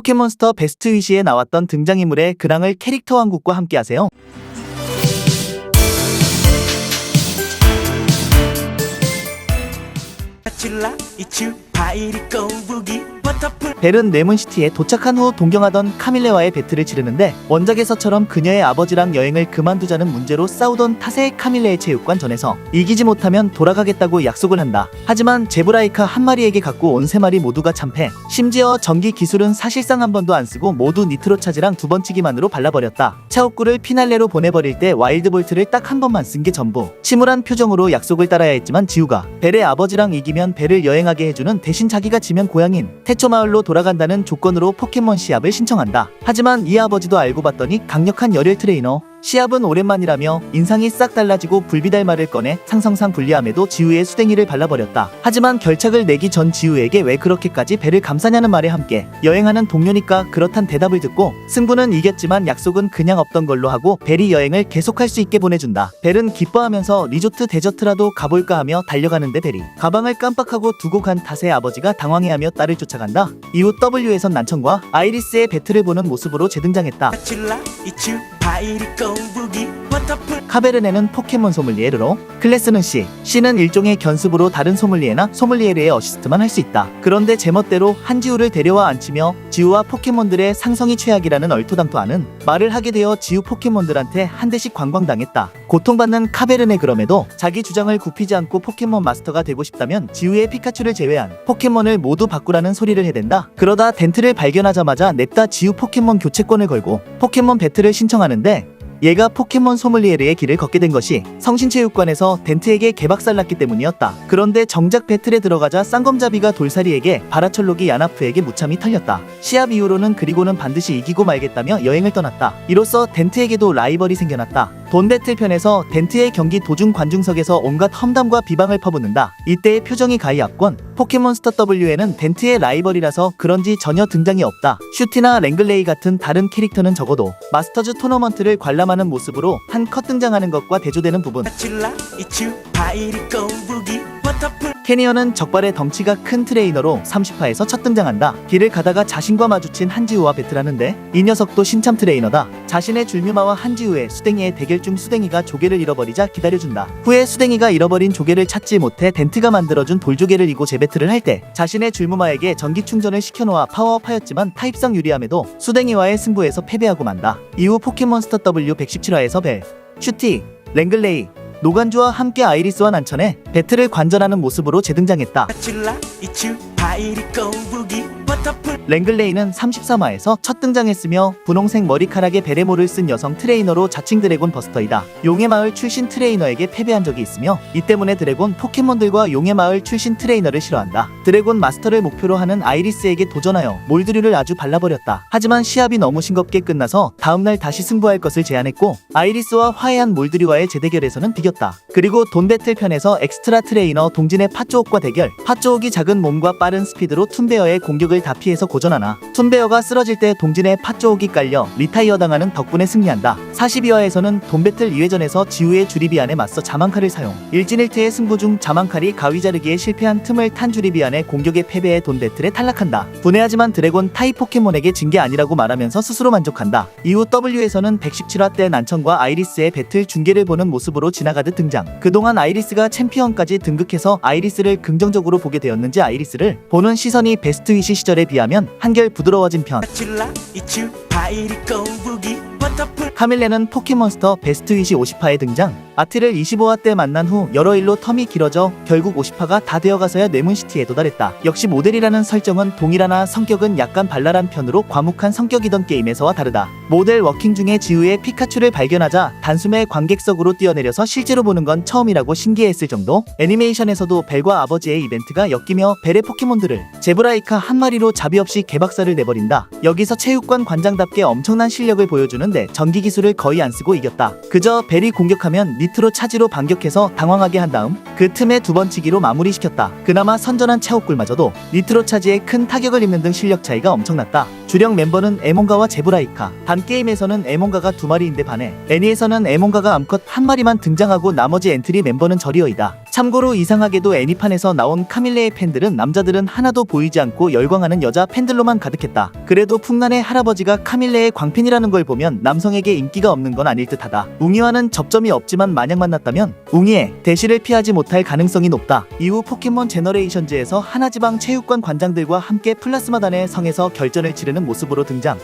포켓몬스터 베스트 위시에 나왔던 등장인물의 근황을 캐릭터 왕국과 함께하세요. 벨은 네몬시티에 도착한 후 동경하던 카밀레와의 배틀을 치르는데 원작에서처럼 그녀의 아버지랑 여행을 그만두자는 문제로 싸우던 탓에 카밀레의 체육관 전에서 이기지 못하면 돌아가겠다고 약속을 한다. 하지만 제브라이카 한 마리에게 갖고 온 세 마리 모두가 참패. 심지어 전기 기술은 사실상 한 번도 안 쓰고 모두 니트로 차지랑 두 번 치기만으로 발라버렸다. 차옥구를 피날레로 보내버릴 때 와일드볼트를 딱 한 번만 쓴 게 전부. 침울한 표정으로 약속을 따라야 했지만 지우가 벨의 아버지랑 이기면 벨을 여행하게 해주는 대신 자기가 지면 고향인 태초마을로 돌아간다는 조건으로 포켓몬 시합을 신청한다. 하지만 이 아버지도 알고 봤더니 강력한 열혈 트레이너. 시합은 오랜만이라며 인상이 싹 달라지고 불비달마를 꺼내 상성상 불리함에도 지우의 수댕이를 발라버렸다. 하지만 결착을 내기 전 지우에게 왜 그렇게까지 배를 감싸냐는 말에 함께 여행하는 동료니까 그렇단 대답을 듣고 승부는 이겼지만 약속은 그냥 없던 걸로 하고 벨이 여행을 계속할 수 있게 보내준다. 벨은 기뻐하면서 리조트 데저트라도 가볼까 하며 달려가는데 벨이 가방을 깜빡하고 두고 간 탓에 아버지가 당황해하며 딸을 쫓아간다. 이후 W에선 난청과 아이리스의 배틀을 보는 모습으로 재등장했다. 카베르네는 포켓몬 소믈리에르로, 클래스는 C. C는 일종의 견습으로 다른 소믈리에나 소믈리에르의 어시스트만 할 수 있다. 그런데 제멋대로 한지우를 데려와 앉히며 지우와 포켓몬들의 상성이 최악이라는 얼토당토하는 말을 하게 되어 지우 포켓몬들한테 한 대씩 관광당했다. 고통받는 카베르네. 그럼에도 자기 주장을 굽히지 않고 포켓몬 마스터가 되고 싶다면 지우의 피카츄를 제외한 포켓몬을 모두 바꾸라는 소리를 해댄다. 그러다 덴트를 발견하자마자 냅다 지우 포켓몬 교체권을 걸고 포켓몬 배틀을 신청하는데 얘가 포켓몬 소믈리에르의 길을 걷게 된 것이 성신체육관에서 덴트에게 개박살 났기 때문이었다. 그런데 정작 배틀에 들어가자 쌍검잡이가 돌사리에게 바라철록이 야나프에게 무참히 털렸다. 시합 이후로는 그리고는 반드시 이기고 말겠다며 여행을 떠났다. 이로써 덴트에게도 라이벌이 생겨났다. 돈 배틀 편에서 덴트의 경기 도중 관중석에서 온갖 험담과 비방을 퍼붓는다. 이때의 표정이 가히 압권. 포켓몬스터 W에는 덴트의 라이벌이라서 그런지 전혀 등장이 없다. 슈티나 랭글레이 같은 다른 캐릭터는 적어도 마스터즈 토너먼트를 관람하는 모습으로 한 컷 등장하는 것과 대조되는 부분. 캐니언은 적발의 덩치가 큰 트레이너로 30화에서 첫 등장한다. 길을 가다가 자신과 마주친 한지우와 배틀하는데 이 녀석도 신참 트레이너다. 자신의 줄뮤마와 한지우의 수댕이의 대결 중 수댕이가 조개를 잃어버리자 기다려준다. 후에 수댕이가 잃어버린 조개를 찾지 못해 덴트가 만들어준 돌조개를 이고 재배틀을 할 때 자신의 줄무마에게 전기 충전을 시켜놓아 파워업하였지만 타입성 유리함에도 수댕이와의 승부에서 패배하고 만다. 이후 포켓몬스터 W 117화에서 벨, 슈티, 랭글레이, 노간주와 함께 아이리스와 난천에 배틀을 관전하는 모습으로 재등장했다. 랭글레이는 33화에서 첫 등장했으며 분홍색 머리카락에 베레모를 쓴 여성 트레이너로 자칭 드래곤 버스터이다. 용의 마을 출신 트레이너에게 패배한 적이 있으며 이 때문에 드래곤 포켓몬들과 용의 마을 출신 트레이너를 싫어한다. 드래곤 마스터를 목표로 하는 아이리스에게 도전하여 몰드류를 아주 발라버렸다. 하지만 시합이 너무 싱겁게 끝나서 다음날 다시 승부할 것을 제안했고 아이리스와 화해한 몰드류와의 재대결에서는 비겼다. 그리고 돈 배틀 편에서 엑스트라 트레이너 동진의 팥조옥과 대결. 팥조옥이 작은 몸과 빠른 스피드로 툰베어의 공격을 다 피해서 고전하나 툰베어가 쓰러질 때 동진의 팥조옥이 깔려 리타이어 당하는 덕분에 승리한다. 42화에서는 돈 배틀 2회전에서 지우의 주리비안에 맞서 자만칼을 사용. 일진일퇴의 승부 중 자만칼이 가위 자르기에 실패한 틈을 탄 주리비안의 공격에 패배해 돈 배틀에 탈락한다. 분해하지만 드래곤 타입 포켓몬에게 진 게 아니라고 말하면서 스스로 만족한다. 이후 W에서는 117화 때 난청과 아이리스의 배틀 중계를 보는 모습으로 지나가듯 등장. 그동안 아이리스가 챔피언까지 등극해서 아이리스를 긍정적으로 보게 되었는지 아이리스를 보는 시선이 베스트 위시 시절에 비하면 한결 부드러워진 편. 카밀레는 포켓몬스터 베스트 위시 50화에 등장. 아티를 25화 때 만난 후 여러 일로 텀이 길어져 결국 50화가 다 되어가서야 네몬시티에 도달했다. 역시 모델이라는 설정은 동일하나 성격은 약간 발랄한 편으로 과묵한 성격이던 게임에서와 다르다. 모델 워킹 중에 지우의 피카츄를 발견하자 단숨에 관객석으로 뛰어내려서 실제로 보는 건 처음이라고 신기해했을 정도. 애니메이션에서도 벨과 아버지의 이벤트가 엮이며 벨의 포켓몬들을 제브라이카 한 마리로 자비 없이 개박살을 내버린다. 여기서 체육관 관장답게 엄청난 실력을 보여주는데 전기 기술을 거의 안 쓰고 이겼다. 그저 벨이 공격하면 니트로 차지로 반격해서 당황하게 한 다음 그 틈에 두 번 치기로 마무리시켰다. 그나마 선전한 차옥굴마저도 니트로 차지에 큰 타격을 입는 등 실력 차이가 엄청났다. 주력 멤버는 에몬가와 제브라이카. 단 게임에서는 에몬가가 2마리인데 반해 애니에서는 에몬가가 암컷 1마리만 등장하고 나머지 엔트리 멤버는 저리어이다. 참고로 이상하게도 애니판에서 나온 카밀레의 팬들은 남자들은 하나도 보이지 않고 열광하는 여자 팬들로만 가득했다. 그래도 풍란의 할아버지가 카밀레의 광팬이라는 걸 보면 남성에게 인기가 없는 건 아닐 듯하다. 웅이와는 접점이 없지만 만약 만났다면 웅이의 대시를 피하지 못할 가능성이 높다. 이후 포켓몬 제너레이션즈에서 하나지방 체육관 관장들과 함께 플라스마단의 성에서 결전을 치르는 모습으로 등장.